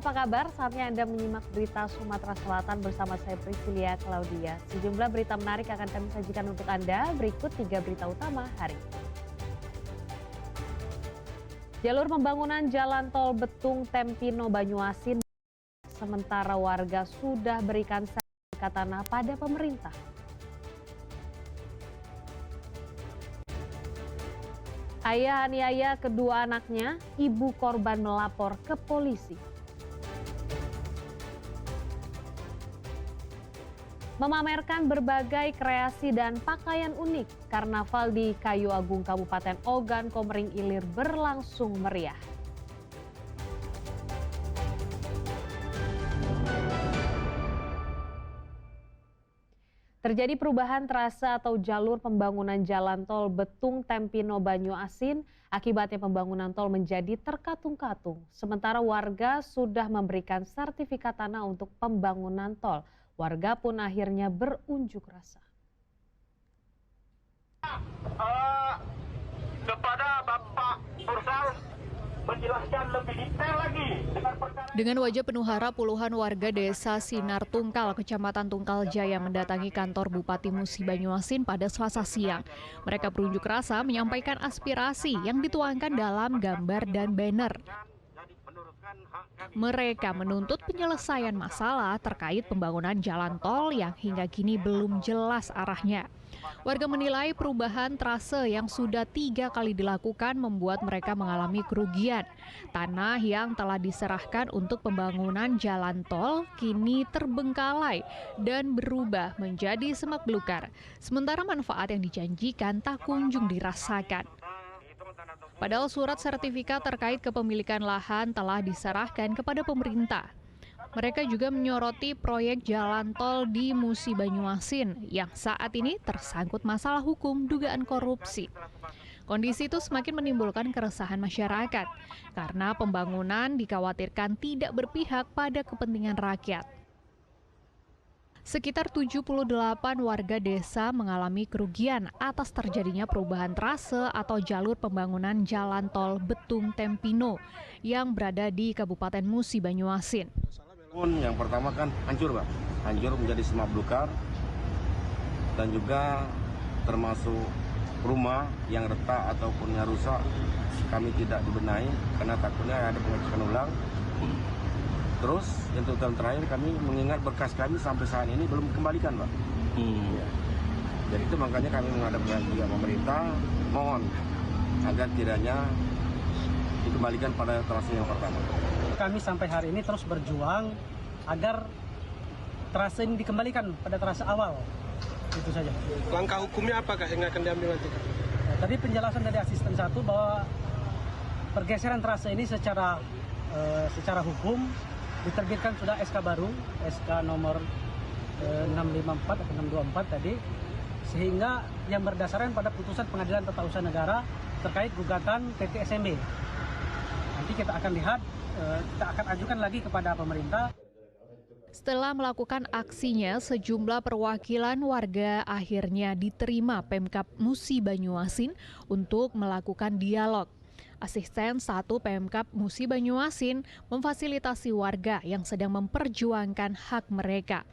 apa kabar? Saatnya Anda menyimak berita Sumatera Selatan bersama saya Priscilia Claudia. Sejumlah berita menarik akan kami sajikan untuk Anda. Berikut 3 berita utama hari ini. Jalur pembangunan Jalan Tol Betung Tempino Banyuasin, sementara warga sudah berikan sertifikat tanah pada pemerintah. Ayah aniaya kedua anaknya, ibu korban melapor ke polisi. Memamerkan berbagai kreasi dan pakaian unik, Karnaval di Kayu Agung Kabupaten Ogan Komering Ilir berlangsung meriah. Terjadi perubahan trase atau jalur pembangunan Jalan Tol Betung Tempino Banyuasin. Akibatnya pembangunan tol menjadi terkatung-katung. Sementara warga sudah memberikan sertifikat tanah untuk pembangunan tol. Warga pun akhirnya berunjuk rasa. Kepada Bapak Bursal menjelaskan lebih detail lagi dengan wajah penuh harap, puluhan warga desa Sinar Tungkal, Kecamatan Tungkal Jaya mendatangi kantor Bupati Musi Banyuasin pada Selasa siang. Mereka berunjuk rasa menyampaikan aspirasi yang dituangkan dalam gambar dan banner. Mereka menuntut penyelesaian masalah terkait pembangunan jalan tol yang hingga kini belum jelas arahnya. Warga menilai perubahan trase yang sudah 3 kali dilakukan membuat mereka mengalami kerugian. Tanah yang telah diserahkan untuk pembangunan jalan tol kini terbengkalai dan berubah menjadi semak belukar. Sementara manfaat yang dijanjikan tak kunjung dirasakan. Padahal surat sertifikat terkait kepemilikan lahan telah diserahkan kepada pemerintah. Mereka juga menyoroti proyek jalan tol di Musi Banyuasin yang saat ini tersangkut masalah hukum dugaan korupsi. Kondisi itu semakin menimbulkan keresahan masyarakat karena pembangunan dikhawatirkan tidak berpihak pada kepentingan rakyat. Sekitar 78 warga desa mengalami kerugian atas terjadinya perubahan trase atau jalur pembangunan jalan tol Betung Tempino yang berada di Kabupaten Musi Banyuasin. Yang pertama kan hancur, Pak. Hancur menjadi semak belukar dan juga termasuk rumah yang retak ataupun yang rusak kami tidak dibenahi karena takutnya ada pengecekan ulang. Terus yang terakhir kami mengingat berkas kami sampai saat ini belum dikembalikan, Pak. Ya. Jadi itu makanya kami menghadap pihak pemerintah mohon agar kiranya dikembalikan pada trase yang pertama. Kami sampai hari ini terus berjuang agar trase ini dikembalikan pada trase awal. Itu saja. Langkah hukumnya apakah yang akan diambil nanti? Tadi penjelasan dari asisten 1 bahwa pergeseran trase ini secara hukum diterbitkan sudah SK baru, SK nomor 654 atau 624 tadi, sehingga yang berdasarkan pada putusan Pengadilan Tata Usaha Negara terkait gugatan PT SMB. Nanti kita akan lihat, kita akan ajukan lagi kepada pemerintah. Setelah melakukan aksinya, sejumlah perwakilan warga akhirnya diterima Pemkab Musi Banyuasin untuk melakukan dialog. Asisten 1 Pemkab Musi Banyuasin memfasilitasi warga yang sedang memperjuangkan hak mereka.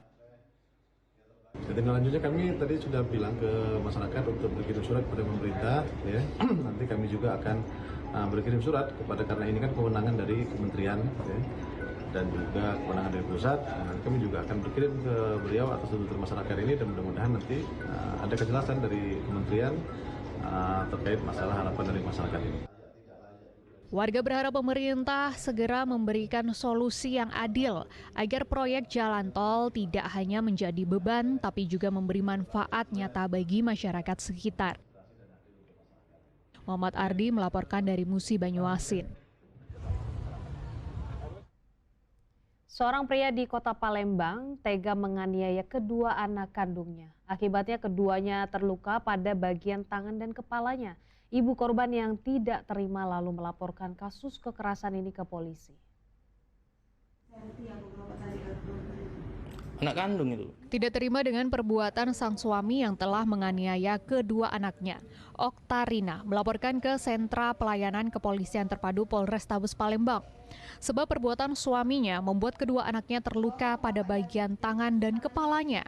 Tindak lanjutnya kami tadi sudah bilang ke masyarakat untuk berkirim surat kepada pemerintah, ya. Nanti kami juga akan berkirim surat karena ini kan kewenangan dari kementerian, ya, dan juga kewenangan dari pusat. Kami juga akan berkirim ke beliau atas tuntutan masyarakat ini dan mudah-mudahan nanti ada kejelasan dari kementerian terkait masalah harapan dari masyarakat ini. Warga berharap pemerintah segera memberikan solusi yang adil agar proyek jalan tol tidak hanya menjadi beban tapi juga memberi manfaat nyata bagi masyarakat sekitar. Muhammad Ardi melaporkan dari Musi Banyuasin. Seorang pria di Kota Palembang tega menganiaya kedua anak kandungnya. Akibatnya keduanya terluka pada bagian tangan dan kepalanya. Ibu korban yang tidak terima lalu melaporkan kasus kekerasan ini ke polisi. anak kandung itu. Tidak terima dengan perbuatan sang suami yang telah menganiaya kedua anaknya, Oktarina melaporkan ke Sentra Pelayanan Kepolisian Terpadu Polrestabes Palembang. Sebab perbuatan suaminya membuat kedua anaknya terluka pada bagian tangan dan kepalanya.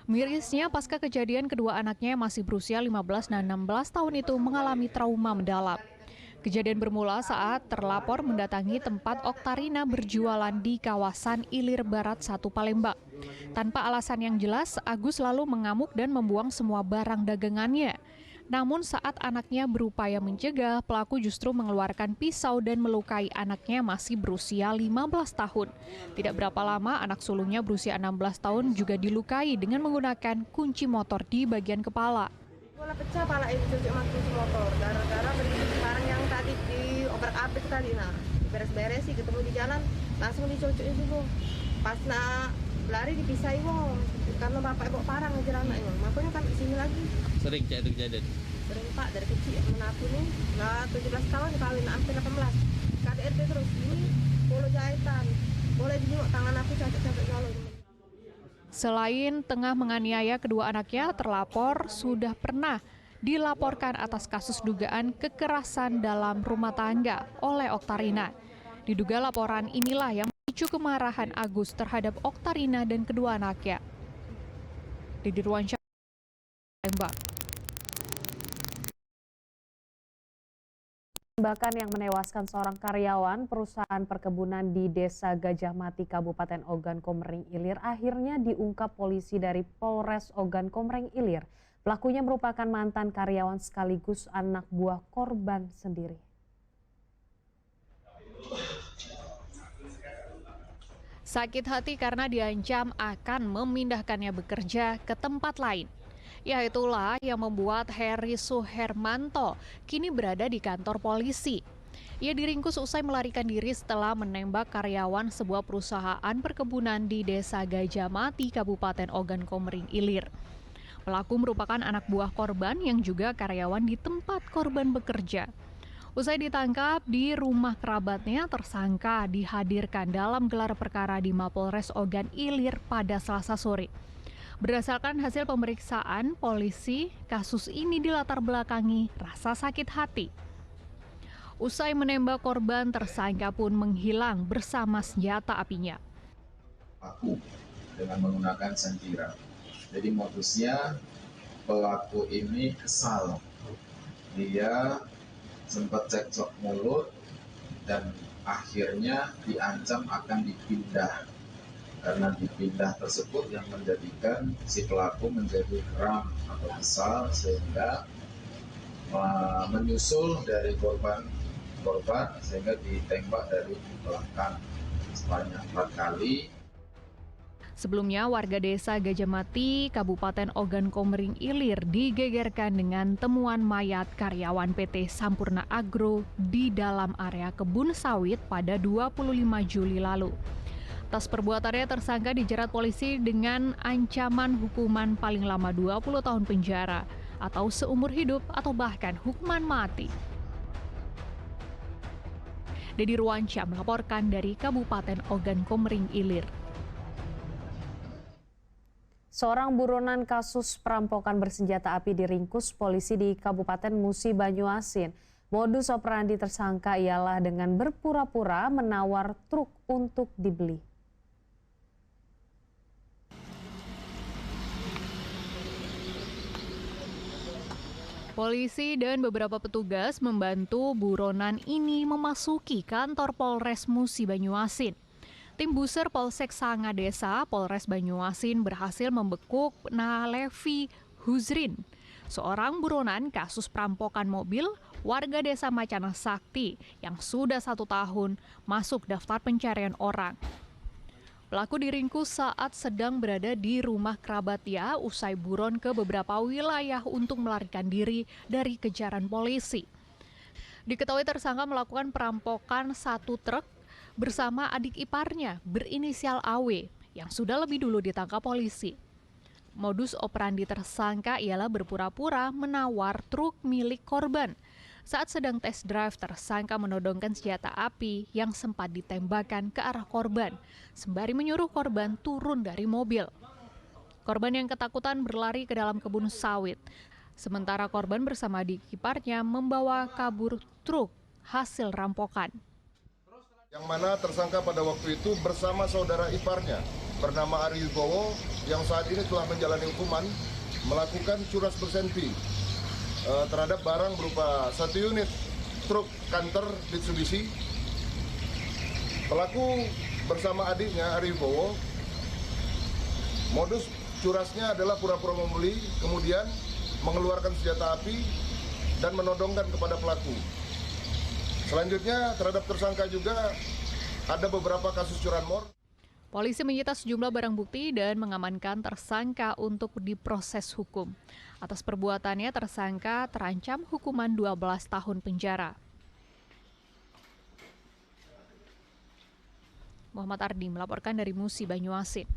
Mirisnya, pasca kejadian kedua anaknya yang masih berusia 15 dan 16 tahun itu mengalami trauma mendalam. Kejadian bermula saat terlapor mendatangi tempat Oktarina berjualan di kawasan Ilir Barat 1 Palembang. Tanpa alasan yang jelas, Agus lalu mengamuk dan membuang semua barang dagangannya. Namun saat anaknya berupaya mencegah, pelaku justru mengeluarkan pisau dan melukai anaknya masih berusia 15 tahun. Tidak berapa lama, anak sulungnya berusia 16 tahun juga dilukai dengan menggunakan kunci motor di bagian kepala. Bola pecah pala itu cuci sama kunci motor. Gara-gara beli barang yang tadi diobrak-abrik tadi, nah beres-beres sih ketemu di jalan, langsung dicucuin sih bu. Pas lari dipisahin bu, karena bapak bawa parang ngejar anaknya. Makanya kan di sini lagi. Sering itu kejadian? Sering pak, dari kecil menaku nih, nggak 17 tahun kawin, hampir 18. KDRT terus ini, polo jahitan, boleh dijenguk tangan aku cacat-cacat nyolong. Selain tengah menganiaya kedua anaknya, terlapor sudah pernah dilaporkan atas kasus dugaan kekerasan dalam rumah tangga oleh Oktarina. Diduga laporan inilah yang memicu kemarahan Agus terhadap Oktarina dan kedua anaknya. Didi Ruansyah, Palembang. Bahkan yang menewaskan seorang karyawan perusahaan perkebunan di Desa Gajah Mati, Kabupaten Ogan Komering Ilir akhirnya diungkap polisi dari Polres Ogan Komering Ilir. Pelakunya merupakan mantan karyawan sekaligus anak buah korban sendiri. Sakit hati karena diancam akan memindahkannya bekerja ke tempat lain. Ya itulah yang membuat Heri Suhermanto kini berada di kantor polisi. Ia diringkus usai melarikan diri setelah menembak karyawan sebuah perusahaan perkebunan di Desa Gajah Mati, Kabupaten Ogan Komering Ilir. Pelaku merupakan anak buah korban yang juga karyawan di tempat korban bekerja. Usai ditangkap di rumah kerabatnya, tersangka dihadirkan dalam gelar perkara di Mapolres Ogan Ilir pada Selasa sore. Berdasarkan hasil pemeriksaan polisi, kasus ini dilatar belakangi rasa sakit hati. Usai menembak korban, tersangka pun menghilang bersama senjata apinya. Pelaku dengan menggunakan sentira. Jadi modusnya pelaku ini kesal. Dia sempat cekcok mulut dan akhirnya diancam akan dipindah. Karena dipindah tersebut yang menjadikan si pelaku menjadi geram atau kesal sehingga menyusul dari korban sehingga ditembak dari belakang sebanyak 4 kali. Sebelumnya warga Desa Gajah Mati, Kabupaten Ogan Komering Ilir digegerkan dengan temuan mayat karyawan PT Sampurna Agro di dalam area kebun sawit pada 25 Juli lalu. Atas perbuatannya, tersangka dijerat polisi dengan ancaman hukuman paling lama 20 tahun penjara atau seumur hidup atau bahkan hukuman mati. Didi Ruansyah melaporkan dari Kabupaten Ogan Komering Ilir. Seorang buronan kasus perampokan bersenjata api diringkus polisi di Kabupaten Musi Banyuasin. Modus operandi tersangka ialah dengan berpura-pura menawar truk untuk dibeli. Polisi dan beberapa petugas membantu buronan ini memasuki kantor Polres Musi Banyuasin. Tim Buser Polsek Sanga Desa Polres Banyuasin berhasil membekuk Nalevi Huzrin, seorang buronan kasus perampokan mobil warga Desa Macana Sakti yang sudah 1 tahun masuk daftar pencarian orang. Pelaku diringkus saat sedang berada di rumah kerabatnya usai buron ke beberapa wilayah untuk melarikan diri dari kejaran polisi. Diketahui tersangka melakukan perampokan 1 truk bersama adik iparnya berinisial AW yang sudah lebih dulu ditangkap polisi. Modus operandi tersangka ialah berpura-pura menawar truk milik korban. Saat sedang tes drive, tersangka menodongkan senjata api yang sempat ditembakkan ke arah korban, sembari menyuruh korban turun dari mobil. Korban yang ketakutan berlari ke dalam kebun sawit. Sementara korban bersama adik iparnya membawa kabur truk hasil rampokan. Yang mana tersangka pada waktu itu bersama saudara iparnya bernama Ari Wibowo yang saat ini telah menjalani hukuman melakukan curas bersenpi terhadap barang berupa 1 unit truk kanter Mitsubishi. Pelaku bersama adiknya Ari Wibowo, modus curasnya adalah pura-pura membeli, kemudian mengeluarkan senjata api dan menodongkan kepada pelaku. Selanjutnya terhadap tersangka juga ada beberapa kasus curanmor. Polisi menyita sejumlah barang bukti dan mengamankan tersangka untuk diproses hukum. Atas perbuatannya, tersangka terancam hukuman 12 tahun penjara. Muhammad Ardi melaporkan dari Musi, Banyuasin.